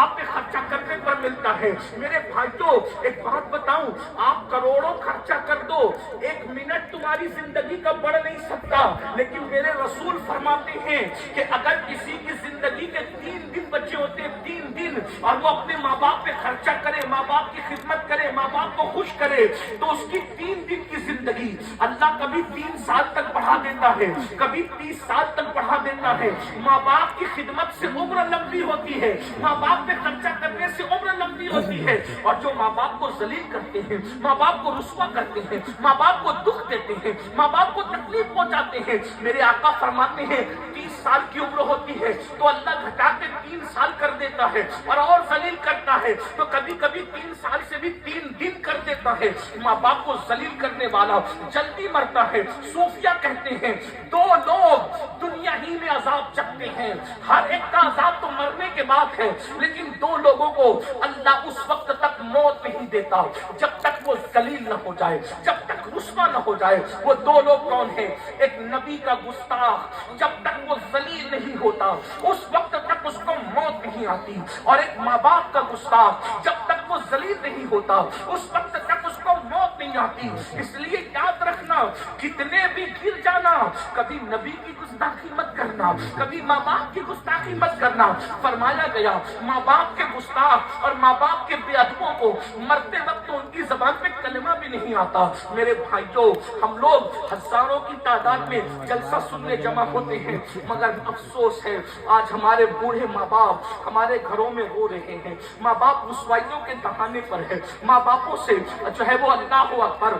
باپ پہ خرچہ کرنے پر ملتا ہے۔ میرے بھائیوں ایک بات بتاؤں، آپ کروڑوں خرچہ کر دو، ایک منٹ تمہاری زندگی کا بڑھ نہیں سکتا، لیکن میرے رسول فرماتے ہیں کہ اگر کسی کی زندگی کے 3 دن بچے ہوتے ہیں، 3 دن، اور وہ اپنے ماں باپ پہ خرچہ کرے، ماں باپ کی خدمت کرے، ماں باپ کو خوش کرے، تو اس کی 3 دن کی زندگی اللہ کبھی 3 سال تک بڑھا دیتا ہے، کبھی 30 سال تک بڑھا دیتا ہے۔ ماں باپ کی خدمت سے عمر لمبی ہوتی ہے، ماں باپ پہ خرچہ کرنے سے عمر لمبی ہوتی ہے۔ اور جو ماں باپ کو ذلیل کرتے ہیں، ماں باپ کو رسوا کرتے ہیں، ماں باپ کو دکھ دیتے ہیں، ماں باپ کو تکلیف پہنچاتے ہیں، میرے آقا فرماتے ہیں 30 سال کی عمر ہوتی ہے تو اللہ گھٹا کے 3 سال کر دیتا ہے اور ذلیل کرتا ہے، تو کبھی کبھی 3 سال سے بھی 3 دن کر دیتا ہے۔ ماں باپ کو ذلیل کرنے والا جلدی مرتا ہے۔ صوفیہ کہتے ہیں 2 لوگ دنیا ہی میں عذاب چکتے ہیں، ہر ایک کا عذاب تو مرنے کے بعد ہے، لیکن 2 لوگوں کو اللہ اس وقت تک موت نہیں دیتا جب تک وہ ذلیل نہ ہو جائے، جب تک رسوا نہ ہو جائے۔ وہ 2 لوگ کون ہیں؟ ایک نبی کا گستاخ جب تک وہ ذلیل نہیں ہوتا اس وقت تک اس کو موت نہیں آتی، اور ایک ماں باپ کا گستاخ جب تک وہ ذلیل نہیں ہوتا اس وقت تک اس کو موت نہیں آتی۔ اس لیے یاد رکھنا، کتنے بھی گر جانا، کبھی نبی کی گستاخی مت کرنا، کبھی ماں باپ کی گستاخی مت کرنا۔ فرمایا گیا ماں باپ کے گستاخ اور ماں باپ کے بے ادبوں کو مرتے وقت ان کی زبان پہ کلمہ بھی نہیں آتا۔ میرے بھائیوں ہم لوگ ہزاروں کی تعداد میں جلسہ سننے جمع ہوتے ہیں، مگر افسوس ہے آج ہمارے بوڑھے ماں باپ ہمارے گھروں میں رو رہے ہیں، ماں باپ رسوائیوں کے دہانے پر ہے، ماں باپوں سے جو ہے وہ اللہ اکبر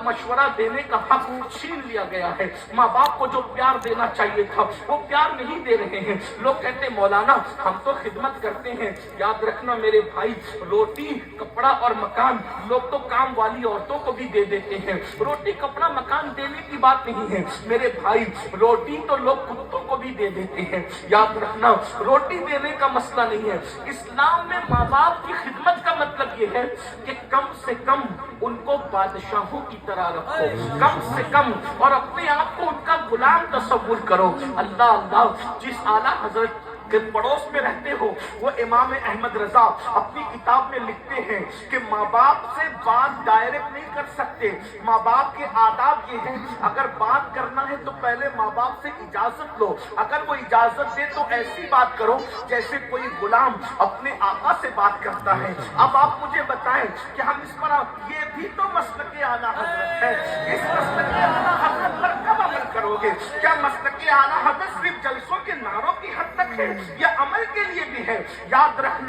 مشورہ دینے کا حق چھین لیا گیا ہے، ماں باپ کو جو پیار دینا چاہیے تھا وہ پیار نہیں دے رہے ہیں۔ لوگ کہتے ہیں مولانا ہم تو خدمت کرتے ہیں، یاد رکھنا میرے بھائی، روٹی کپڑا اور مکان لوگ تو کام والی عورتوں کو بھی دے دیتے ہیں، روٹی کپڑا مکان دینے کی بات نہیں ہے میرے بھائی، روٹی تو لوگ کتوں کو بھی دے دیتے ہیں۔ یاد رکھنا روٹی دینے کا مسئلہ نہیں ہے، اسلام میں ماں باپ کی خدمت کا مطلب یہ ہے کہ کم سے کم ان کو بادشاہوں کی طرح رکھو، کم سے کم، اور اپنے آپ کو ان کا غلام تصور کرو۔ اللہ اللہ، جس اعلیٰ حضرت کے پڑوس میں رہتے ہو وہ امام احمد رضا اپنی کتاب میں لکھتے ہیں کہ ماں باپ سے بات ڈائریکٹ نہیں کر سکتے، ماں باپ کے آداب یہ ہیں اگر بات کرنا ہے تو پہلے ماں باپ سے اجازت لو، اگر وہ اجازت دے تو ایسی بات کرو جیسے کوئی غلام اپنے آقا سے بات کرتا ہے۔ اب آپ مجھے بتائیں کہ ہم اس پر، یہ بھی تو مسلک اعلیٰ حضرت ہے، اس مسلک اعلیٰ حضرت پر کب عمل کرو گے؟ کیا مسلک اعلیٰ حضرت صرف جلسوں کے نعروں کی حد تک ہے یا عمل کے لیے بھی ہے؟ یاد رکھنا